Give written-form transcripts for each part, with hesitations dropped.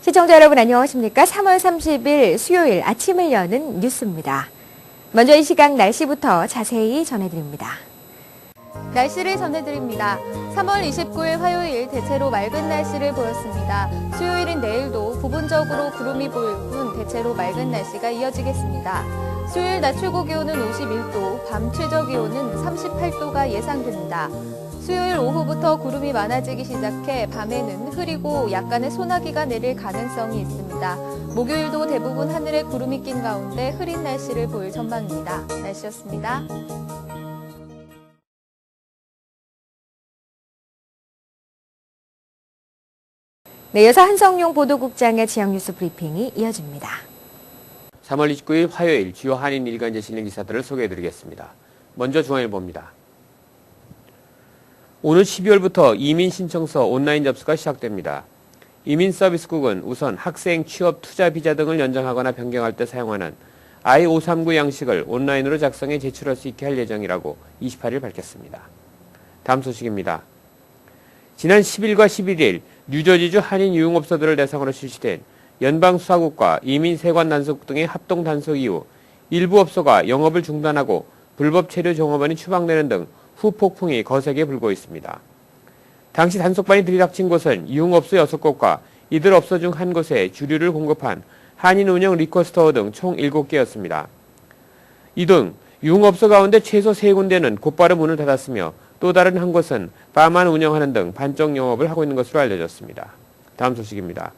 시청자 여러분 안녕하십니까? 3월 30일 수요일 아침을 여는 뉴스입니다. 먼저 이 시각 날씨부터 자세히 전해드립니다. 날씨를 전해드립니다. 3월 29일 화요일 대체로 맑은 날씨를 보였습니다. 수요일인 내일도 부분적으로 구름이 보일 뿐 대체로 맑은 날씨가 이어지겠습니다. 수요일 낮 최고 기온은 51도, 밤 최저 기온은 38도가 예상됩니다. 수요일 오후부터 구름이 많아지기 시작해 밤에는 흐리고 약간의 소나기가 내릴 가능성이 있습니다. 목요일도 대부분 하늘에 구름이 낀 가운데 흐린 날씨를 보일 전망입니다. 날씨였습니다. 네, 이어서 한성용 보도국장의 지역뉴스 브리핑이 이어집니다. 3월 29일 화요일 주요 한인 일간지 실린 기사들을 소개해드리겠습니다. 먼저 중앙일보입니다. 오늘 12월부터 이민 신청서 온라인 접수가 시작됩니다. 이민서비스국은 우선 학생, 취업, 투자 비자 등을 연장하거나 변경할 때 사용하는 I-539 양식을 온라인으로 작성해 제출할 수 있게 할 예정이라고 28일 밝혔습니다. 다음 소식입니다. 지난 10일과 11일 뉴저지주 한인 유흥업소들을 대상으로 실시된 연방수사국과 이민세관단속국 등의 합동단속 이후 일부 업소가 영업을 중단하고 불법 체류 종업원이 추방되는 등 후폭풍이 거세게 불고 있습니다. 당시 단속반이 들이닥친 곳은 유흥업소 6곳과 이들 업소 중 한 곳에 주류를 공급한 한인 운영 리커스토어 등 총 7개였습니다. 이 등 유흥업소 가운데 최소 3군데는 곧바로 문을 닫았으며 또 다른 한 곳은 바만 운영하는 등 반쪽 영업을 하고 있는 것으로 알려졌습니다. 다음 소식입니다.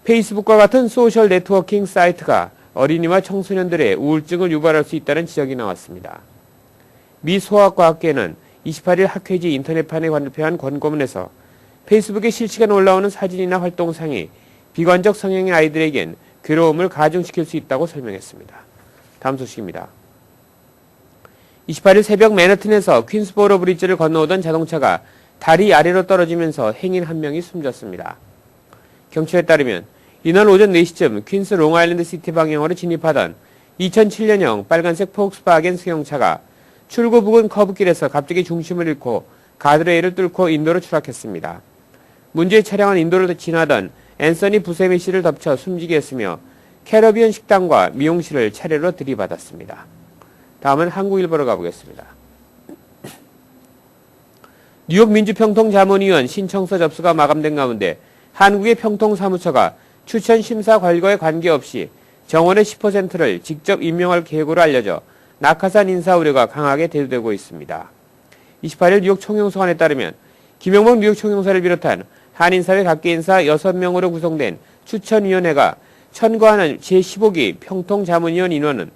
페이스북과 같은 소셜 네트워킹 사이트가 어린이와 청소년들의 우울증을 유발할 수 있다는 지적이 나왔습니다. 미 소아과학계는 28일 학회지 인터넷판에 발표한 권고문에서 페이스북에 실시간 올라오는 사진이나 활동상이 비관적 성향의 아이들에겐 괴로움을 가중시킬 수 있다고 설명했습니다. 다음 소식입니다. 28일 새벽 맨해튼에서 퀸스보로 브리지를 건너오던 자동차가 다리 아래로 떨어지면서 행인 한 명이 숨졌습니다. 경찰에 따르면 이날 오전 4시쯤 퀸스 롱아일랜드 시티 방향으로 진입하던 2007년형 빨간색 폭스바겐 승용차가 출구 부근 커브길에서 갑자기 중심을 잃고 가드레일을 뚫고 인도로 추락했습니다. 문제의 차량은 인도를 지나던 앤서니 부세미 씨를 덮쳐 숨지게 했으며 캐러비언 식당과 미용실을 차례로 들이받았습니다. 다음은 한국일보로 가보겠습니다. 뉴욕 민주평통자문위원 신청서 접수가 마감된 가운데 한국의 평통사무처가 추천 심사 결과에 관계없이 정원의 10%를 직접 임명할 계획으로 알려져 낙하산 인사 우려가 강하게 대두되고 있습니다. 28일 뉴욕 총영사관에 따르면 김영목 뉴욕 총영사를 비롯한 한인사회 각계 인사 6명으로 구성된 추천위원회가 천거하는 제15기 평통자문위원 인원은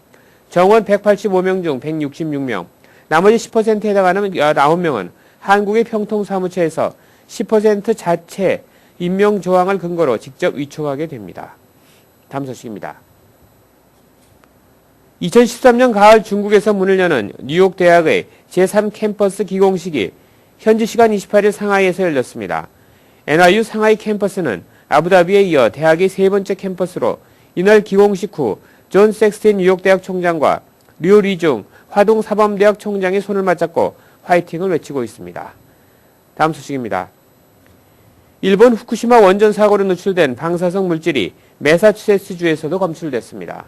정원 185명 중 166명, 나머지 10%에 해당하는 9명은 한국의 평통사무처에서 10% 자체 임명 조항을 근거로 직접 위촉하게 됩니다. 다음 소식입니다. 2013년 가을 중국에서 문을 여는 뉴욕 대학의 제3캠퍼스 기공식이 현지 시간 28일 상하이에서 열렸습니다. NYU 상하이 캠퍼스는 아부다비에 이어 대학의 세 번째 캠퍼스로 이날 기공식 후 존 섹스틴 뉴욕 대학 총장과 류 리중 화동 사범대학 총장의 손을 맞잡고 화이팅을 외치고 있습니다. 다음 소식입니다. 일본 후쿠시마 원전 사고로 누출된 방사성 물질이 매사추세츠주에서도 검출됐습니다.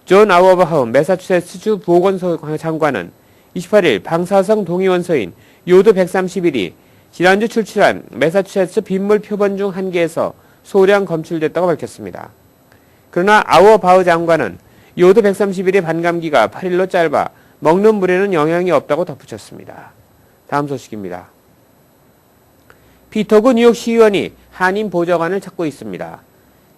존 아워바하움 매사추세츠주 보건소 장관은 28일 방사성 동위원소인 요드 131이 지난주 출출한 매사추세츠 빗물 표본 중 한 개에서 소량 검출됐다고 밝혔습니다. 그러나 아워바흐 장관은 요드 131의 반감기가 8일로 짧아 먹는 물에는 영향이 없다고 덧붙였습니다. 다음 소식입니다. 피터구 뉴욕 시의원이 한인 보좌관을 찾고 있습니다.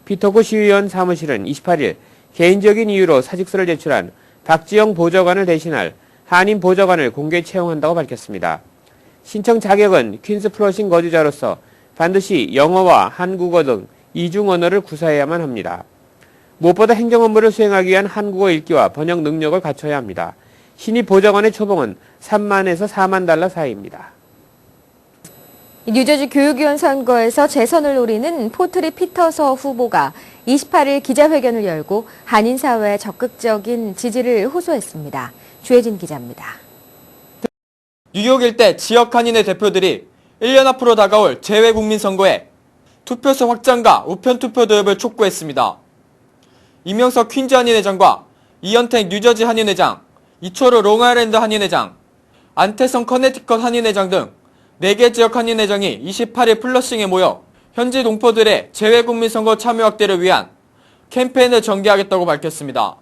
피터구 시의원 사무실은 28일 개인적인 이유로 사직서를 제출한 박지영 보좌관을 대신할 한인 보좌관을 공개 채용한다고 밝혔습니다. 신청 자격은 퀸스 플러싱 거주자로서 반드시 영어와 한국어 등 이중 언어를 구사해야만 합니다. 무엇보다 행정 업무를 수행하기 위한 한국어 읽기와 번역 능력을 갖춰야 합니다. 신입 보좌관의 초봉은 3만에서 4만 달러 사이입니다. 뉴저지 교육위원 선거에서 재선을 노리는 포트리 피터서 후보가 28일 기자회견을 열고 한인사회에 적극적인 지지를 호소했습니다. 주혜진 기자입니다. 뉴욕 일대 지역 한인의 대표들이 1년 앞으로 다가올 재외국민 선거에 투표소 확장과 우편 투표 도입을 촉구했습니다. 이명석 퀸즈 한인회장과 이현택 뉴저지 한인회장, 이초로 롱아일랜드 한인회장, 안태성 커네티컷 한인회장 등 4개 지역 한인회장이 28일 플러싱에 모여 현지 동포들의 재외국민 선거 참여 확대를 위한 캠페인을 전개하겠다고 밝혔습니다.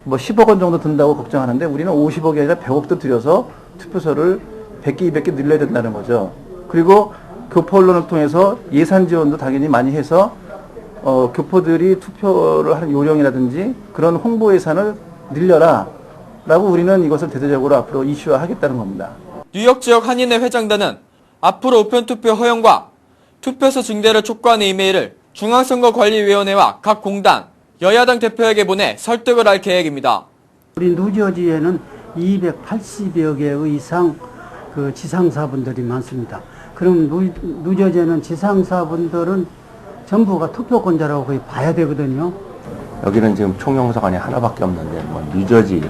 10억 원 정도 든다고 걱정하는데 우리는 50억이 아니라 100억도 들여서 투표소를 100개, 200개 늘려야 된다는 거죠. 그리고 교포 언론을 통해서 예산 지원도 당연히 많이 해서 교포들이 투표를 하는 요령이라든지 그런 홍보 예산을 늘려라 라고 우리는 이것을 대대적으로 앞으로 이슈화하겠다는 겁니다. 뉴욕 지역 한인회 회장단은 앞으로 우편투표 허용과 투표소 증대를 촉구하는 이메일을 중앙선거관리위원회와 각 공단, 여야당 대표에게 보내 설득을 할 계획입니다. 우리 뉴저지에는 280여 개 이상 그 지상사분들이 많습니다. 그럼 뉴저지에는 지상사분들은 전부가 투표권자라고 거의 봐야 되거든요. 여기는 지금 총영사관이 하나밖에 없는데 뉴저지,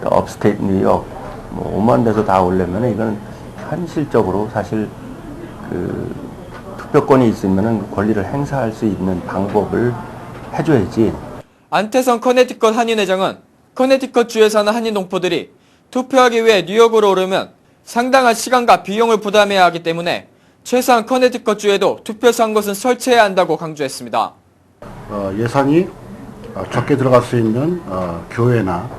업스테이트 뉴욕 5만 대서 다 오려면 이건 현실적으로 사실 투표권이 있으면 권리를 행사할 수 있는 방법을 해줘야지. 안태성 커네티컷 한인회장은 커네티컷 주에 사는 한인 동포들이 투표하기 위해 뉴욕으로 오려면 상당한 시간과 비용을 부담해야 하기 때문에 최소한 커네티컷 주에도 투표소 한 곳은 설치해야 한다고 강조했습니다. 예산이 적게 들어갈 수 있는 교회나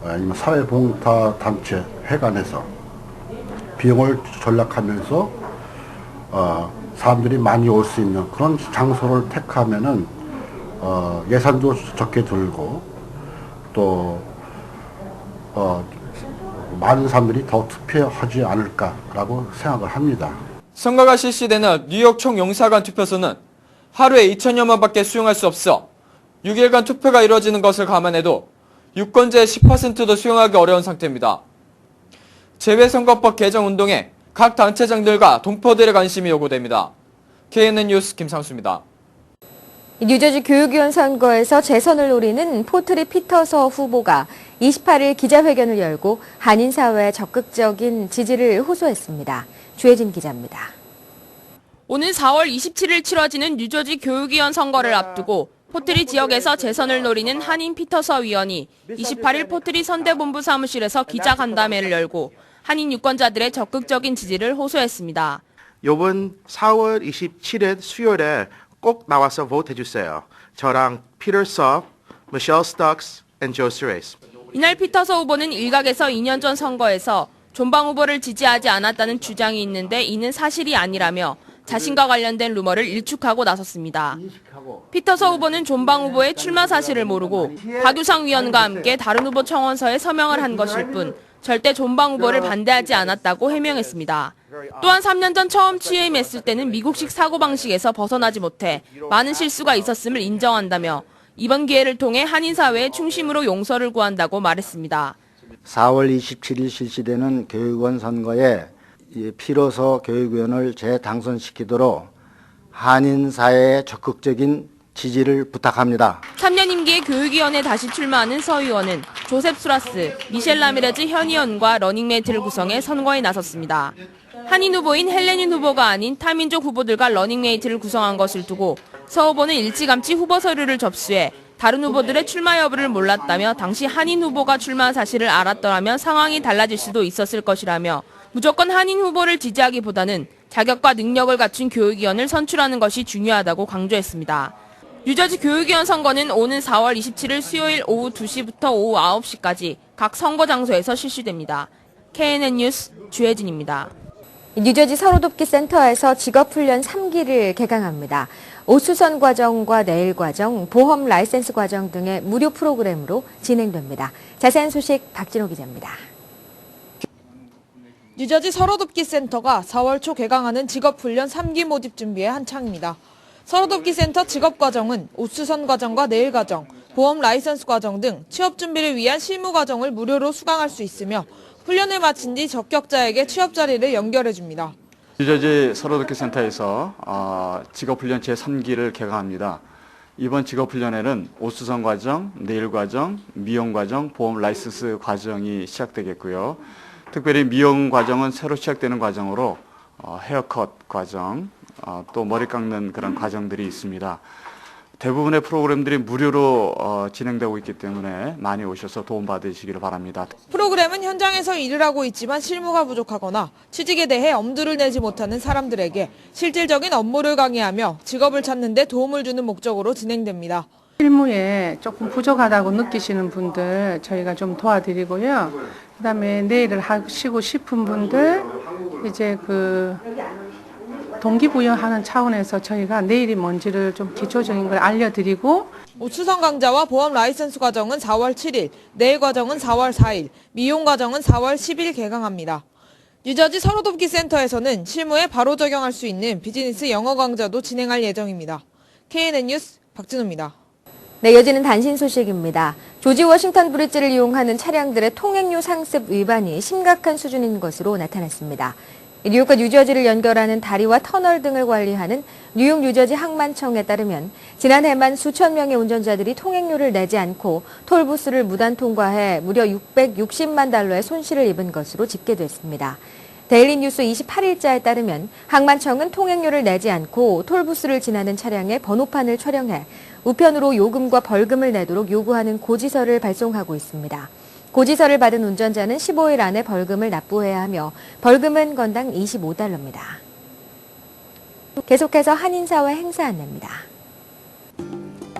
아니면 사회봉사단체 회관에서 비용을 절약하면서 사람들이 많이 올 수 있는 그런 장소를 택하면은 예산도 적게 들고 또 많은 사람들이 더 투표하지 않을까라고 생각을 합니다. 선거가 실시되는 뉴욕 총영사관 투표소는 하루에 2천여만 밖에 수용할 수 없어 6일간 투표가 이루어지는 것을 감안해도 유권자의 10%도 수용하기 어려운 상태입니다. 재외선거법 개정 운동에 각 단체장들과 동포들의 관심이 요구됩니다. KNN 뉴스 김상수입니다. 뉴저지 교육위원 선거에서 재선을 노리는 포트리 피터서 후보가 28일 기자회견을 열고 한인사회에 적극적인 지지를 호소했습니다. 주혜진 기자입니다. 오는 4월 27일 치러지는 뉴저지 교육위원 선거를 앞두고 포트리 지역에서 재선을 노리는 한인 피터서 위원이 28일 포트리 선대본부 사무실에서 기자간담회를 열고 한인 유권자들의 적극적인 지지를 호소했습니다. 이번 4월 27일 수요일에 꼭 나와서 보트해주세요. 저랑 피터 서, 미셸 스톡스, 조 스레이스. 이날 피터서 후보는 일각에서 2년 전 선거에서 존방 후보를 지지하지 않았다는 주장이 있는데 이는 사실이 아니라며 자신과 관련된 루머를 일축하고 나섰습니다. 피터서 후보는 존방 후보의 출마 사실을 모르고 박유상 위원과 함께 다른 후보 청원서에 서명을 한 것일 뿐 절대 존방 후보를 반대하지 않았다고 해명했습니다. 또한 3년 전 처음 취임했을 때는 미국식 사고방식에서 벗어나지 못해 많은 실수가 있었음을 인정한다며 이번 기회를 통해 한인사회의 충심으로 용서를 구한다고 말했습니다. 4월 27일 실시되는 교육원 선거에 피터서 교육위원을 재당선시키도록 한인사회의 적극적인 지지를 부탁합니다. 3년 임기의 교육위원에 다시 출마하는 서 의원은 조셉 수라스, 미셸 라미레즈 현 의원과 러닝메이트를 구성해 선거에 나섰습니다. 한인 후보인 헬레닌 후보가 아닌 타민족 후보들과 러닝메이트를 구성한 것을 두고 서 후보는 일찌감치 후보 서류를 접수해 다른 후보들의 출마 여부를 몰랐다며 당시 한인 후보가 출마 사실을 알았더라면 상황이 달라질 수도 있었을 것이라며 무조건 한인 후보를 지지하기보다는 자격과 능력을 갖춘 교육위원을 선출하는 것이 중요하다고 강조했습니다. 뉴저지 교육위원 선거는 오는 4월 27일 수요일 오후 2시부터 오후 9시까지 각 선거 장소에서 실시됩니다. KNN 뉴스 주혜진입니다. 뉴저지 서로돕기 센터에서 직업훈련 3기를 개강합니다. 오수선 과정과 네일 과정, 보험 라이센스 과정 등의 무료 프로그램으로 진행됩니다. 자세한 소식 박진호 기자입니다. 뉴저지 서로돕기 센터가 4월 초 개강하는 직업훈련 3기 모집 준비에 한창입니다. 서로돕기 센터 직업과정은 오수선 과정과 네일 과정, 보험 라이선스 과정 등 취업 준비를 위한 실무 과정을 무료로 수강할 수 있으며 훈련을 마친 뒤 적격자에게 취업 자리를 연결해줍니다. 뉴저지 서로돕기 센터에서 직업훈련 제3기를 개강합니다. 이번 직업훈련에는 오수선 과정, 네일 과정, 미용 과정, 보험 라이선스 과정이 시작되겠고요. 특별히 미용 과정은 새로 시작되는 과정으로 헤어컷 과정, 또 머리 깎는 그런 과정들이 있습니다. 대부분의 프로그램들이 무료로 진행되고 있기 때문에 많이 오셔서 도움받으시기를 바랍니다. 프로그램은 현장에서 일을 하고 있지만 실무가 부족하거나 취직에 대해 엄두를 내지 못하는 사람들에게 실질적인 업무를 강의하며 직업을 찾는 데 도움을 주는 목적으로 진행됩니다. 실무에 조금 부족하다고 느끼시는 분들 저희가 좀 도와드리고요. 그다음에 내일을 하시고 싶은 분들 이제 동기부여하는 차원에서 저희가 내일이 뭔지를 좀 기초적인 걸 알려드리고, 우수선 강좌와 보험 라이선스 과정은 4월 7일, 내일 과정은 4월 4일, 미용 과정은 4월 10일 개강합니다. 뉴저지 서로돕기 센터에서는 실무에 바로 적용할 수 있는 비즈니스 영어 강좌도 진행할 예정입니다. KNN 뉴스 박진우입니다. 네, 이어지는 단신 소식입니다. 조지 워싱턴 브리지를 이용하는 차량들의 통행료 상습 위반이 심각한 수준인 것으로 나타났습니다. 뉴욕과 뉴저지를 연결하는 다리와 터널 등을 관리하는 뉴욕 뉴저지 항만청에 따르면 지난해만 수천 명의 운전자들이 통행료를 내지 않고 톨부스를 무단 통과해 무려 660만 달러의 손실을 입은 것으로 집계됐습니다. 데일리 뉴스 28일자에 따르면 항만청은 통행료를 내지 않고 톨부스를 지나는 차량의 번호판을 촬영해 우편으로 요금과 벌금을 내도록 요구하는 고지서를 발송하고 있습니다. 고지서를 받은 운전자는 15일 안에 벌금을 납부해야 하며 벌금은 건당 25달러입니다. 계속해서 한인사회 행사 안내입니다.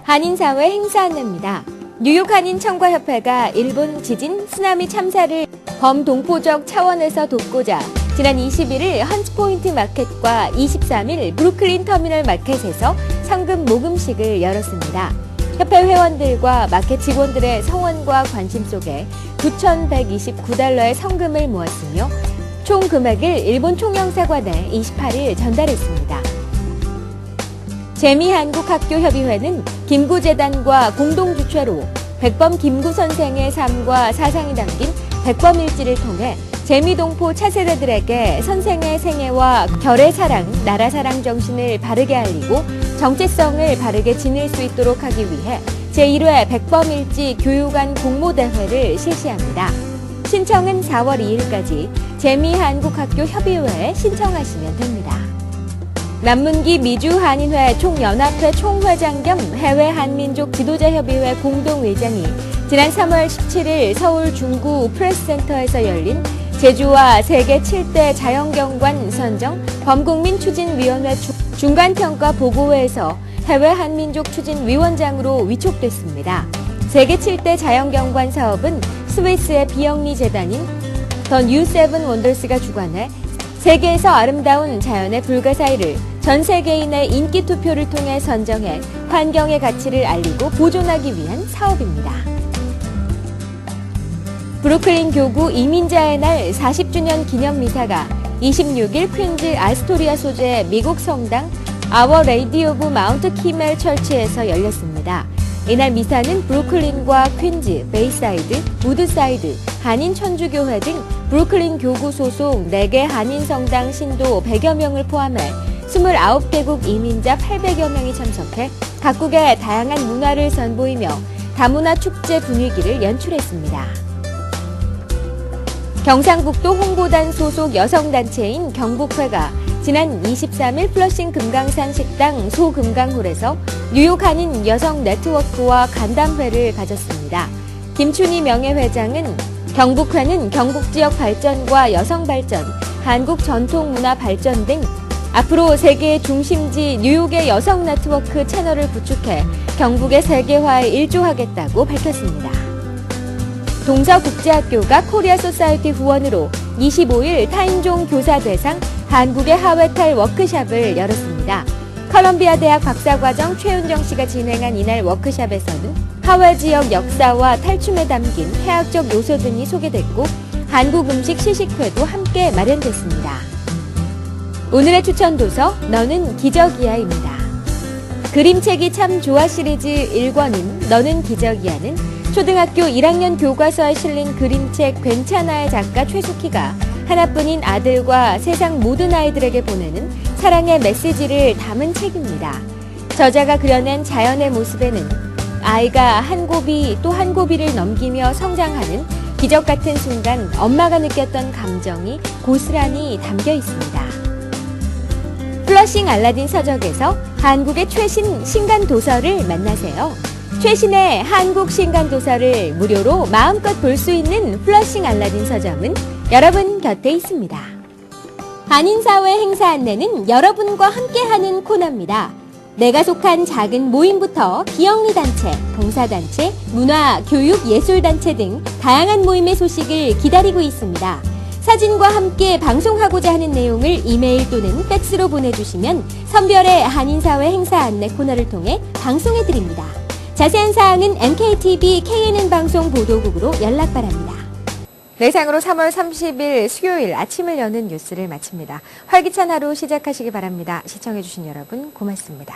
한인사회 행사 안내입니다. 뉴욕 한인청과협회가 일본 지진, 쓰나미 참사를 범동포적 차원에서 돕고자 지난 21일 헌츠포인트 마켓과 23일 브루클린 터미널 마켓에서 성금 모금식을 열었습니다. 협회 회원들과 마켓 직원들의 성원과 관심 속에 9,129달러의 성금을 모았으며 총 금액을 일본 총영사관에 28일 전달했습니다. 재미한국학교협의회는 김구재단과 공동주최로 백범 김구 선생의 삶과 사상이 담긴 백범일지를 통해 재미동포 차세대들에게 선생의 생애와 결의 사랑, 나라 사랑 정신을 바르게 알리고 정체성을 바르게 지닐 수 있도록 하기 위해 제1회 백범일지 교육안 공모대회를 실시합니다. 신청은 4월 2일까지 재미한국학교 협의회에 신청하시면 됩니다. 남문기 미주한인회 총연합회 총회장 겸 해외 한민족 지도자협의회 공동의장이 지난 3월 17일 서울 중구 프레스센터에서 열린 제주와 세계 7대 자연경관 선정 범국민추진위원회 중간평가 보고회에서 해외 한민족 추진위원장으로 위촉됐습니다. 세계 7대 자연경관 사업은 스위스의 비영리 재단인 더 뉴 세븐 원더스가 주관해 세계에서 아름다운 자연의 불가사의를 전 세계인의 인기 투표를 통해 선정해 환경의 가치를 알리고 보존하기 위한 사업입니다. 브루클린 교구 이민자의 날 40주년 기념 미사가 26일 퀸즈 아스토리아 소재 미국 성당 아워 레이디 오브 마운트 키멜 철치에서 열렸습니다. 이날 미사는 브루클린과 퀸즈, 베이사이드, 우드사이드, 한인 천주교회 등 브루클린 교구 소속 4개 한인 성당 신도 100여 명을 포함해 29개국 이민자 800여 명이 참석해 각국의 다양한 문화를 선보이며 다문화 축제 분위기를 연출했습니다. 경상북도 홍보단 소속 여성단체인 경북회가 지난 23일 플러싱 금강산 식당 소금강홀에서 뉴욕 한인 여성 네트워크와 간담회를 가졌습니다. 김춘희 명예회장은 경북회는 경북 지역 발전과 여성 발전, 한국 전통 문화 발전 등 앞으로 세계의 중심지 뉴욕의 여성 네트워크 채널을 구축해 경북의 세계화에 일조하겠다고 밝혔습니다. 동서국제학교가 코리아 소사이티 후원으로 25일 타인종 교사 대상 한국의 하회탈 워크샵을 열었습니다. 컬럼비아 대학 박사과정 최윤정 씨가 진행한 이날 워크샵에서는 하회 지역 역사와 탈춤에 담긴 해학적 요소 등이 소개됐고 한국 음식 시식회도 함께 마련됐습니다. 오늘의 추천 도서 너는 기적이야입니다. 그림책이 참 좋아 시리즈 1권인 너는 기적이야는 초등학교 1학년 교과서에 실린 그림책 괜찮아의 작가 최숙희가 하나뿐인 아들과 세상 모든 아이들에게 보내는 사랑의 메시지를 담은 책입니다. 저자가 그려낸 자연의 모습에는 아이가 한 고비 또 한 고비를 넘기며 성장하는 기적 같은 순간 엄마가 느꼈던 감정이 고스란히 담겨 있습니다. 플러싱 알라딘 서적에서 한국의 최신 신간 도서를 만나세요. 최신의 한국 신간 도서를 무료로 마음껏 볼 수 있는 플러싱 알라딘 서점은 여러분 곁에 있습니다. 한인사회 행사 안내는 여러분과 함께하는 코너입니다. 내가 속한 작은 모임부터 비영리 단체, 봉사단체, 문화, 교육, 예술단체 등 다양한 모임의 소식을 기다리고 있습니다. 사진과 함께 방송하고자 하는 내용을 이메일 또는 팩스로 보내주시면 선별의 한인사회 행사 안내 코너를 통해 방송해드립니다. 자세한 사항은 MKTV KNN 방송 보도국으로 연락 바랍니다. 네, 이상으로 3월 30일 수요일 아침을 여는 뉴스를 마칩니다. 활기찬 하루 시작하시기 바랍니다. 시청해주신 여러분 고맙습니다.